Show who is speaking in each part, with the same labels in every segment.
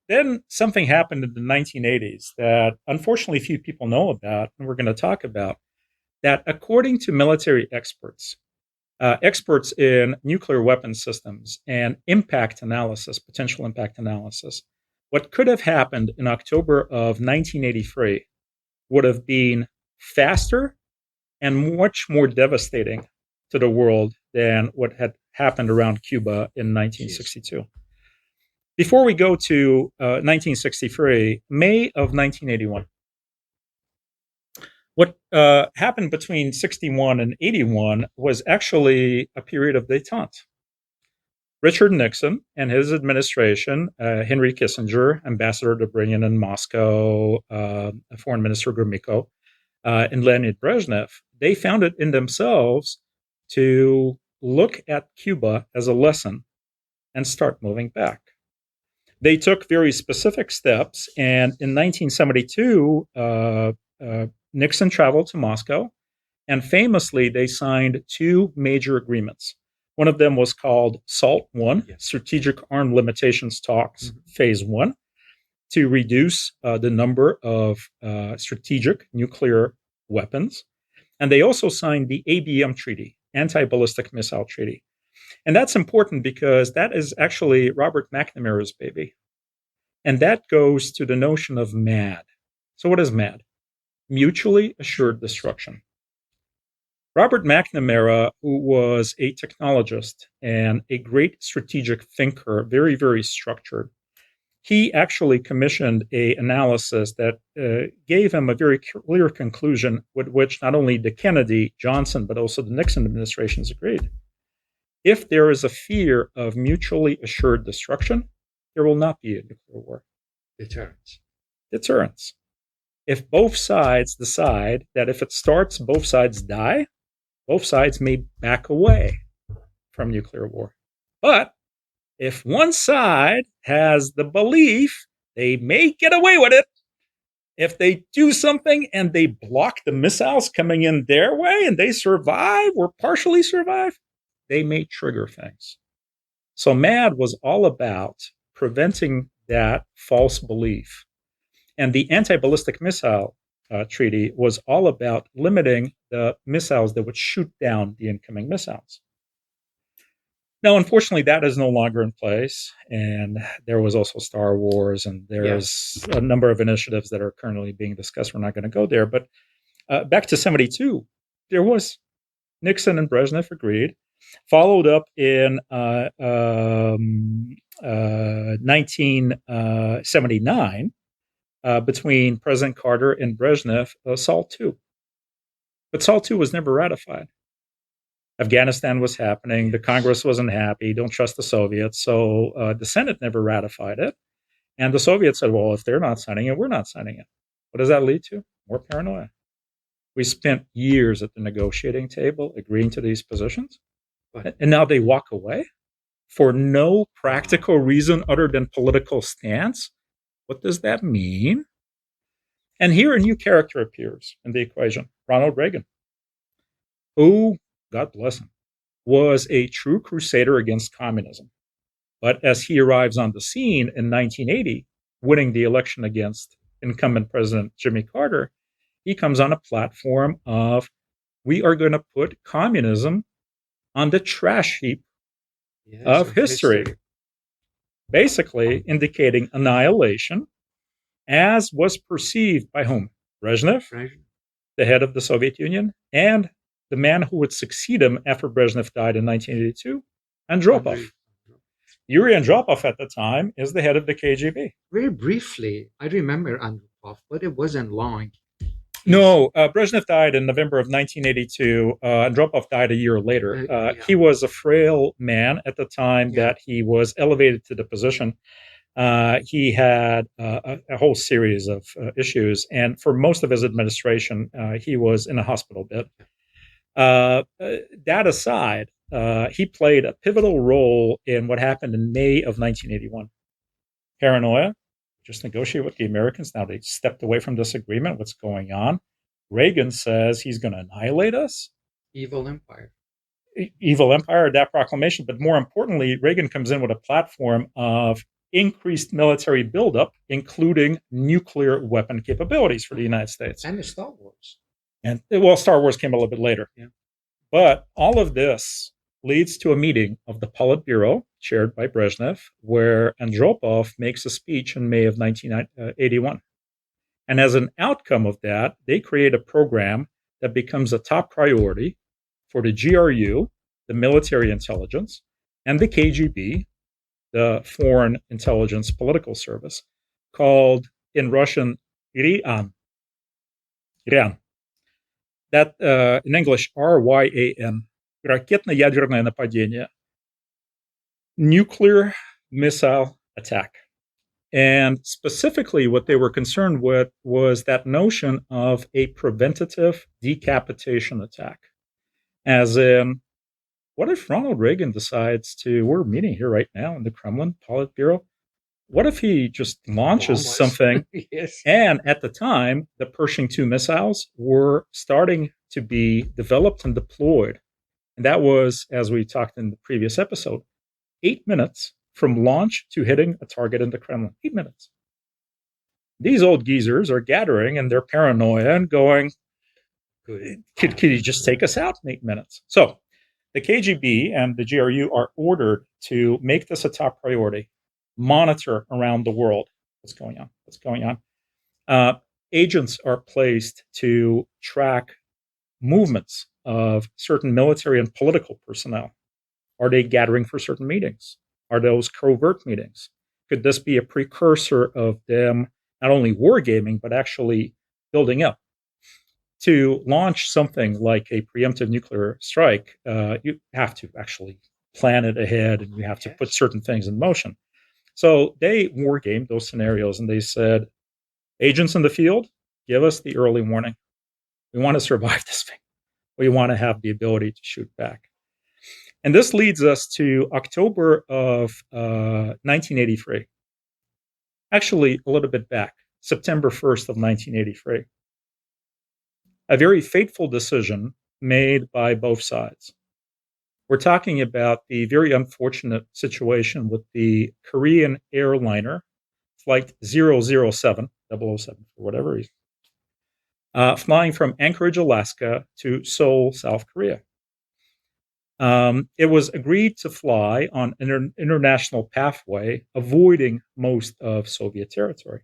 Speaker 1: then something happened in the 1980s that unfortunately few people know about, and we're going to talk about, that according to military experts, experts in nuclear weapon systems and impact analysis, potential impact analysis, what could have happened in October of 1983 would have been faster and much more devastating to the world than what had happened around Cuba in 1962. Before we go to 1963, May of 1981, what happened between 61 and 81 was actually a period of détente. Richard Nixon and his administration, Henry Kissinger, Ambassador Dobrynin in Moscow, Foreign Minister Gromyko, and Leonid Brezhnev, they found it in themselves to look at Cuba as a lesson and start moving back. They took very specific steps, and in 1972, Nixon traveled to Moscow, and famously, they signed two major agreements. One of them was called SALT I, Strategic Arm Limitations Talks, Phase 1, to reduce the number of strategic nuclear weapons. And they also signed the ABM Treaty, Anti-Ballistic Missile Treaty. And that's important because that is actually Robert McNamara's baby. And that goes to the notion of MAD. So what is MAD? Mutually Assured Destruction. Robert McNamara, who was a technologist and a great strategic thinker, very, very structured, he actually commissioned an analysis that gave him a very clear conclusion with which not only the Kennedy, Johnson, but also the Nixon administrations agreed. If there is a fear of mutually assured destruction, there will not be a nuclear war. Deterrence. If both sides decide that if it starts, both sides die, both sides may back away from nuclear war. But if one side has the belief they may get away with it, if they do something and they block the missiles coming in their way and they survive or partially survive, they may trigger things. So MAD was all about preventing that false belief. And the Anti-Ballistic Missile Treaty was all about limiting the missiles that would shoot down the incoming missiles. Now, unfortunately, that is no longer in place. And there was also Star Wars, and there's a number of initiatives that are currently being discussed. We're not going to go there. But back to 72, there was Nixon and Brezhnev agreed, followed up in 1979 between President Carter and Brezhnev, SALT II. But SALT II was never ratified. Afghanistan was happening. The Congress wasn't happy. Don't trust the Soviets. So the Senate never ratified it. And the Soviets said, well, if they're not signing it, we're not signing it. What does that lead to? More paranoia. We spent years at the negotiating table agreeing to these positions. And now they walk away for no practical reason other than political stance. What does that mean? And here a new character appears in the equation, Ronald Reagan, who, God bless him, was a true crusader against communism. But as he arrives on the scene in 1980, winning the election against incumbent President Jimmy Carter, he comes on a platform of, we are going to put communism on the trash heap of history. Basically indicating annihilation, as was perceived by whom? Brezhnev, the head of the Soviet Union, and the man who would succeed him after Brezhnev died in 1982, Andropov. Yuri Andropov at the time is the head of the KGB.
Speaker 2: Very briefly, I remember Andropov, but it wasn't long.
Speaker 1: No, Brezhnev died in November of 1982. Andropov died a year later. He was a frail man at the time that he was elevated to the position. He had a whole series of issues, and for most of his administration, he was in a hospital bed. That aside, he played a pivotal role in what happened in May of 1981. Paranoia. Just negotiate with the Americans. Now they stepped away from this agreement. What's going on? Reagan says he's going to annihilate us.
Speaker 2: Evil empire.
Speaker 1: Evil empire, that proclamation. But more importantly, Reagan comes in with a platform of increased military buildup, including nuclear weapon capabilities for the United States.
Speaker 2: And the Star Wars.
Speaker 1: And well, Star Wars came a little bit later.
Speaker 2: Yeah.
Speaker 1: But all of this leads to a meeting of the Politburo, chaired by Brezhnev, where Andropov makes a speech in May of 1981. And as an outcome of that, they create a program that becomes a top priority for the GRU, the military intelligence, and the KGB, the Foreign Intelligence Political Service, called in Russian RYAN. RYAN. That in English, RYAN. Ракетно-ядерное нападение. Nuclear missile attack. And specifically, what they were concerned with was that notion of a preventative decapitation attack. As in, what if Ronald Reagan decides to, we're meeting here right now in the Kremlin, Politburo, what if he just launches something?
Speaker 2: Yes.
Speaker 1: And at the time, the Pershing II missiles were starting to be developed and deployed. And that was, as we talked in the previous episode, 8 minutes from launch to hitting a target in the Kremlin. 8 minutes. These old geezers are gathering in their paranoia and going, could you just take us out in 8 minutes? So the KGB and the GRU are ordered to make this a top priority, monitor around the world what's going on. Agents are placed to track movements of certain military and political personnel. Are they gathering for certain meetings? Are those covert meetings? Could this be a precursor of them not only wargaming, but actually building up? To launch something like a preemptive nuclear strike, you have to actually plan it ahead, and you have to put certain things in motion. So they wargamed those scenarios, and they said, agents in the field, give us the early warning. We want to survive this thing. We want to have the ability to shoot back. And this leads us to October of 1983. Actually, a little bit back, September 1st of 1983. A very fateful decision made by both sides. We're talking about the very unfortunate situation with the Korean Airliner, flight 007, 007 for whatever reason, flying from Anchorage, Alaska to Seoul, South Korea. It was agreed to fly on an international pathway, avoiding most of Soviet territory.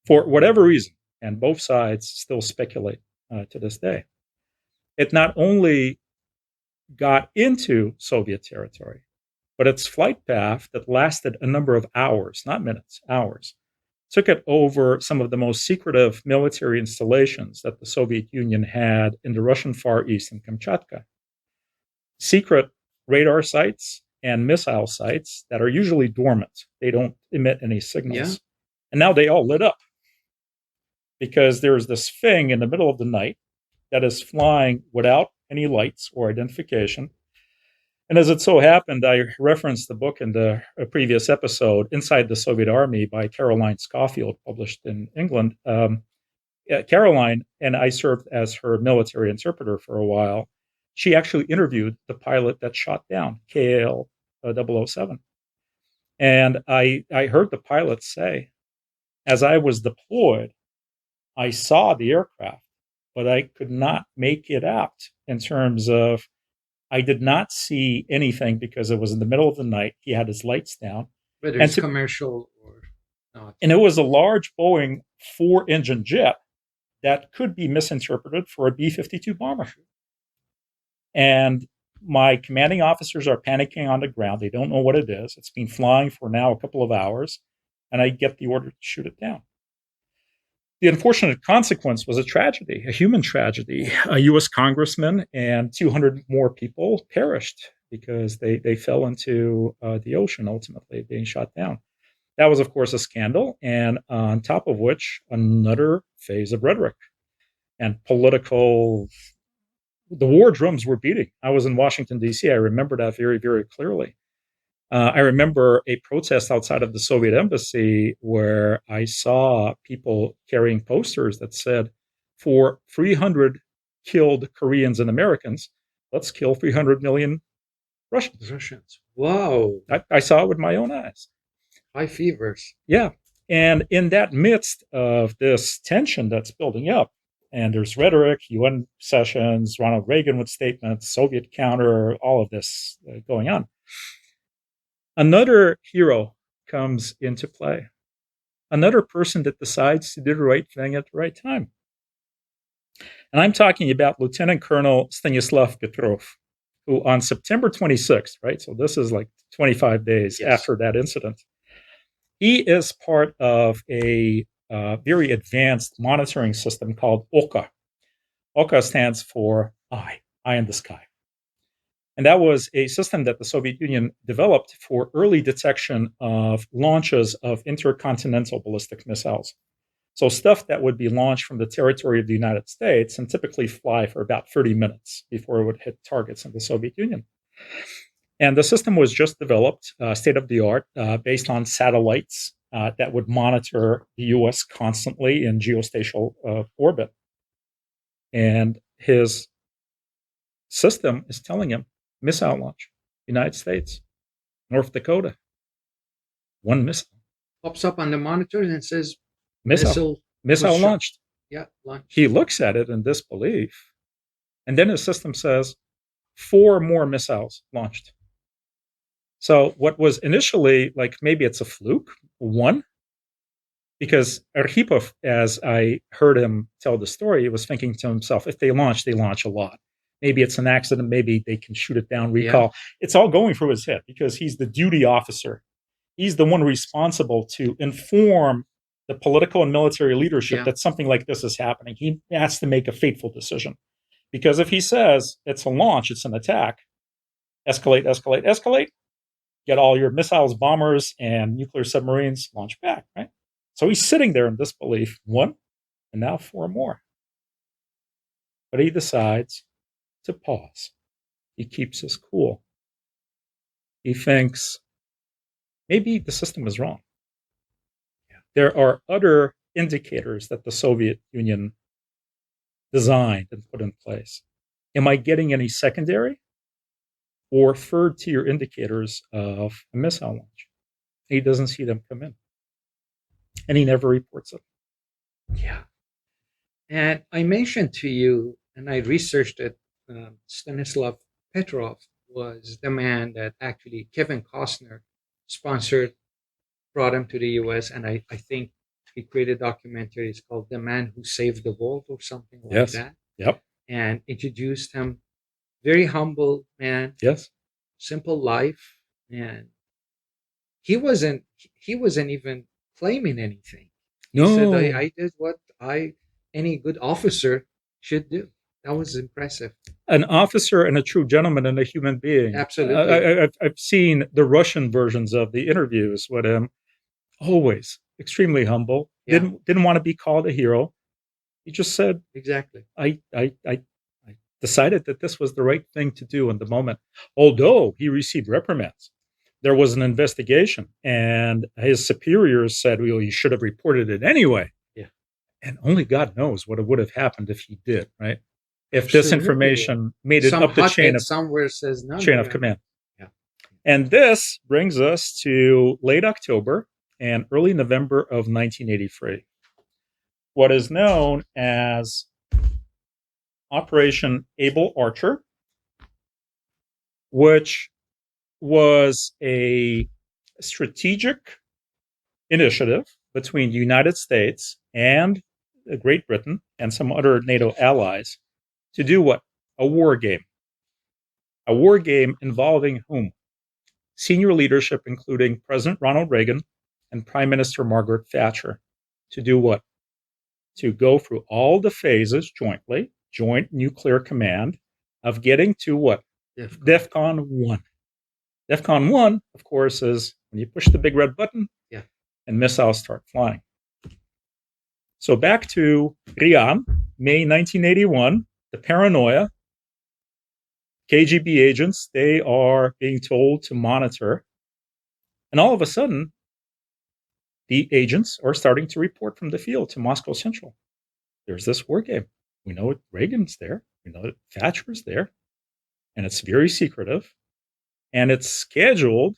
Speaker 1: For whatever reason, and both sides still speculate to this day, it not only got into Soviet territory, but its flight path that lasted a number of hours, not minutes, hours, took it over some of the most secretive military installations that the Soviet Union had in the Russian Far East and Kamchatka. Secret radar sites and missile sites that are usually dormant. They don't emit any signals. Yeah. And now they all lit up because there's this thing in the middle of the night that is flying without any lights or identification. And as it so happened, I referenced the book in the previous episode, Inside the Soviet Army by Caroline Scofield, published in England. Caroline, and I served as her military interpreter for a while, she actually interviewed the pilot that shot down KAL 007. And I heard the pilot say, as I was deployed, I saw the aircraft, but I could not make it out in terms of, I did not see anything because it was in the middle of the night. He had his lights down.
Speaker 2: Whether it's commercial or not.
Speaker 1: And it was a large Boeing 4-engine jet that could be misinterpreted for a B-52 bomber. And my commanding officers are panicking on the ground. They don't know what it is. It's been flying for now a couple of hours, and I get the order to shoot it down. The unfortunate consequence was a tragedy, a human tragedy. A U.S. congressman and 200 more people perished because they fell into the ocean, ultimately being shot down. That was, of course, a scandal, and on top of which, another phase of rhetoric and political. The war drums were beating. I was in Washington, D.C. I remember that very, very clearly. I remember a protest outside of the Soviet embassy where I saw people carrying posters that said, for 300 killed Koreans and Americans, let's kill 300 million Russians.
Speaker 2: Wow.
Speaker 1: I saw it with my own eyes.
Speaker 2: high fevers.
Speaker 1: Yeah. And in that midst of this tension that's building up, and there's rhetoric, UN sessions, Ronald Reagan with statements, Soviet counter, all of this going on. Another hero comes into play. Another person that decides to do the right thing at the right time. And I'm talking about Lieutenant Colonel Stanislav Petrov, who on September 26th, right? So this is like 25 days after that incident. He is part of a very advanced monitoring system called OCA. OCA stands for eye in the sky. And that was a system that the Soviet Union developed for early detection of launches of intercontinental ballistic missiles. So stuff that would be launched from the territory of the United States and typically fly for about 30 minutes before it would hit targets in the Soviet Union. And the system was just developed, state of the art, based on satellites that would monitor the US constantly in geospatial orbit. And his system is telling him, missile launch, United States, North Dakota, one missile.
Speaker 2: Pops up on the monitor and says,
Speaker 1: missile launched.
Speaker 2: Yeah, launched.
Speaker 1: He looks at it in disbelief. And then his system says, 4 more missiles launched. So what was initially like, maybe it's a fluke, 1, because Arhipov, as I heard him tell the story, he was thinking to himself, if they launch a lot. Maybe it's an accident. Maybe they can shoot it down, recall. Yeah. It's all going through his head because he's the duty officer. He's the one responsible to inform the political and military leadership that something like this is happening. He has to make a fateful decision. Because if he says it's a launch, it's an attack, escalate, get all your missiles, bombers, and nuclear submarines, launch back, right? So he's sitting there in disbelief, 1, and now 4 more. But he decides to pause. He keeps his cool. He thinks, maybe the system is wrong. There are other indicators that the Soviet Union designed and put in place. Am I getting any secondary or third-tier indicators of a missile launch? He doesn't see them come in. And he never reports it.
Speaker 2: Yeah. And I mentioned to you, and I researched it, Stanislav Petrov was the man that actually Kevin Costner sponsored, brought him to the US, and I think he created a documentary. It's called The Man Who Saved the World or something like that.
Speaker 1: Yep.
Speaker 2: And introduced him. Very humble man.
Speaker 1: Yes.
Speaker 2: Simple life. And he wasn't even claiming anything. He said, I did what any good officer should do. That was impressive.
Speaker 1: An officer and a true gentleman and a human being.
Speaker 2: Absolutely.
Speaker 1: I've seen the Russian versions of the interviews with him. Always extremely humble. Yeah. Didn't want to be called a hero. He just said,
Speaker 2: exactly.
Speaker 1: I decided that this was the right thing to do in the moment. Although he received reprimands, there was an investigation, and his superiors said, well, you should have reported it anyway.
Speaker 2: Yeah.
Speaker 1: And only God knows what would have happened if he did, right? If this information made it up the chain of
Speaker 2: somewhere says no,
Speaker 1: chain of command.
Speaker 2: Yeah.
Speaker 1: And this brings us to late October and early November of 1983. What is known as Operation Able Archer, which was a strategic initiative between the United States and Great Britain and some other NATO allies to do what? A war game. A war game involving whom? Senior leadership, including President Ronald Reagan and Prime Minister Margaret Thatcher. To do what? To go through all the phases jointly, Joint Nuclear Command, of getting to what? DEFCON 1. DEFCON 1, of course, is when you push the big red button and missiles start flying. So back to Rian, May 1981, the Paranoia. KGB agents, they are being told to monitor. And all of a sudden, the agents are starting to report from the field to Moscow Central. There's this war game. We know Reagan's there. We know that Thatcher's there. And it's very secretive. And it's scheduled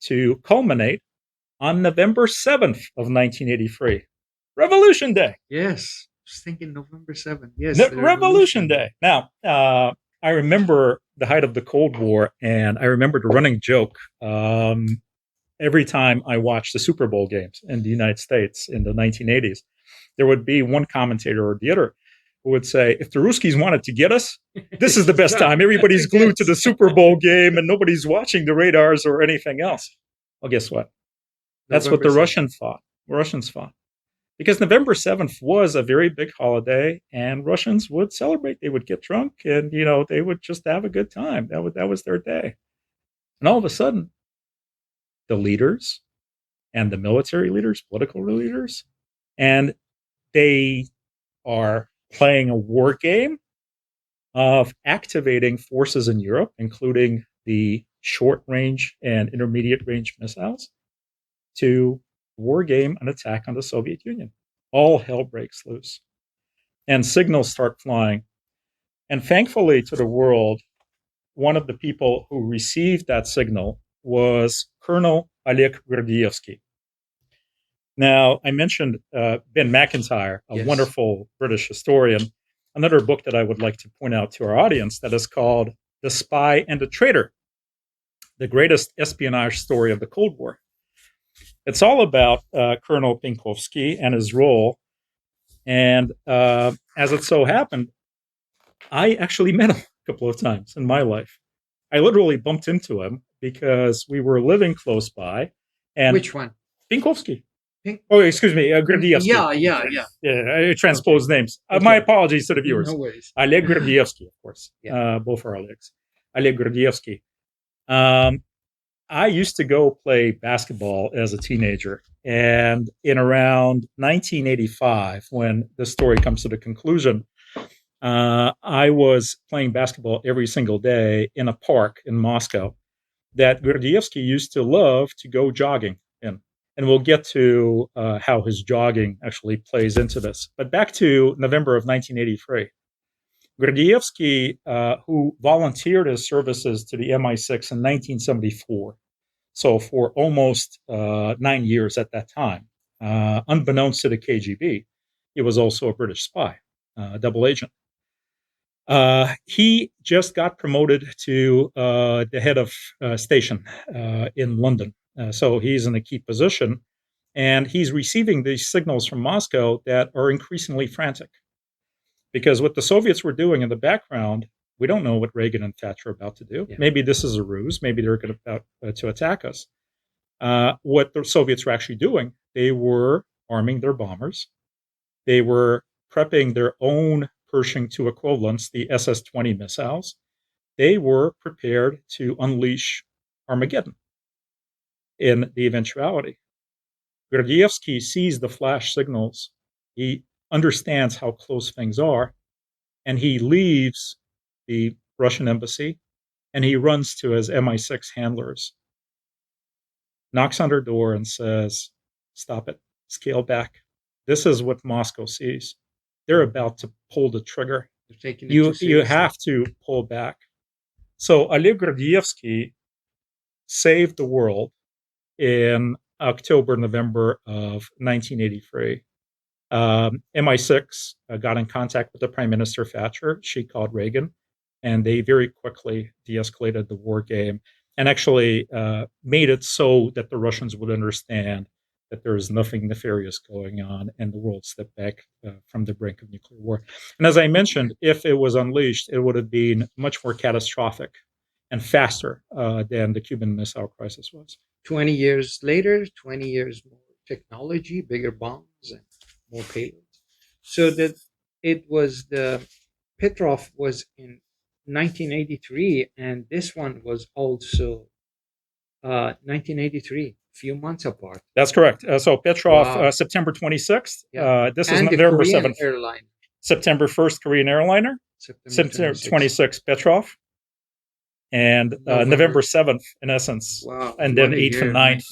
Speaker 1: to culminate on November 7th of 1983. Revolution Day.
Speaker 2: Yes. I was thinking November 7th. Yes.
Speaker 1: The
Speaker 2: the
Speaker 1: Revolution Day. Now, I remember the height of the Cold War, and I remember the running joke every time I watched the Super Bowl games in the United States in the 1980s. There would be one commentator or the other who would say, if the Ruskies wanted to get us, this is the best time. Everybody's glued to the Super Bowl game and nobody's watching the radars or anything else. Well, guess what? That's what the Russians fought. Because November 7th was a very big holiday, and Russians would celebrate. They would get drunk, and they would just have a good time. That was their day. And all of a sudden, the leaders and the military leaders, political leaders, and they are playing a war game of activating forces in Europe, including the short-range and intermediate-range missiles, to war game an attack on the Soviet Union. All hell breaks loose. And signals start flying. And thankfully to the world, one of the people who received that signal was Colonel Oleg Gordievsky. Now, I mentioned Ben McIntyre, a wonderful British historian. Another book that I would like to point out to our audience that is called The Spy and the Traitor, the greatest espionage story of the Cold War. It's all about Colonel Pinkowski and his role. And as it so happened, I actually met him a couple of times in my life. I literally bumped into him because we were living close by. And
Speaker 2: which one?
Speaker 1: Pinkowski. Oh, excuse me, Gordievsky.
Speaker 2: Yeah.
Speaker 1: I transposed names. My apologies to the viewers.
Speaker 2: No worries.
Speaker 1: Oleg Gordievsky, of course. Both are Olegs. Oleg Gordievsky. I used to go play basketball as a teenager. And in around 1985, when the story comes to the conclusion, I was playing basketball every single day in a park in Moscow that Gordievsky used to love to go jogging in. And we'll get to how his jogging actually plays into this. But back to November of 1983. Gordievsky, who volunteered his services to the MI6 in 1974, so for almost 9 years at that time, unbeknownst to the KGB, he was also a British spy, double agent. He just got promoted to the head of station in London. So he's in a key position, and he's receiving these signals from Moscow that are increasingly frantic. Because what the Soviets were doing in the background, we don't know what Reagan and Thatcher are about to do. Yeah. Maybe this is a ruse. Maybe they're about to attack us. What the Soviets were actually doing, they were arming their bombers. They were prepping their own Pershing II equivalents, the SS-20 missiles. They were prepared to unleash Armageddon in the eventuality. Gordievsky sees the flash signals. He understands how close things are, and he leaves the Russian embassy, and he runs to his MI6 handlers, knocks on their door and says, stop it, scale back. This is what Moscow sees. They're about to pull the trigger. You have to pull back. So Oleg Gordievsky saved the world in October, November of 1983. MI6 got in contact with the Prime Minister Thatcher. She called Reagan, and they very quickly de-escalated the war game and actually made it so that the Russians would understand that there is nothing nefarious going on and the world stepped back from the brink of nuclear war. And as I mentioned, if it was unleashed, it would have been much more catastrophic and faster than the Cuban Missile Crisis was.
Speaker 2: 20 years later, 20 years more technology, bigger bombs, and more payloads. So that it was Petrov was in 1983, and this one was also 1983, few months apart.
Speaker 1: That's correct. So Petrov, September 26th. This is November 7th.
Speaker 2: Airliner.
Speaker 1: September 1st, Korean Airliner. September 26th, Petrov. And November 7th, in essence.
Speaker 2: Wow.
Speaker 1: And then 8th and 9th.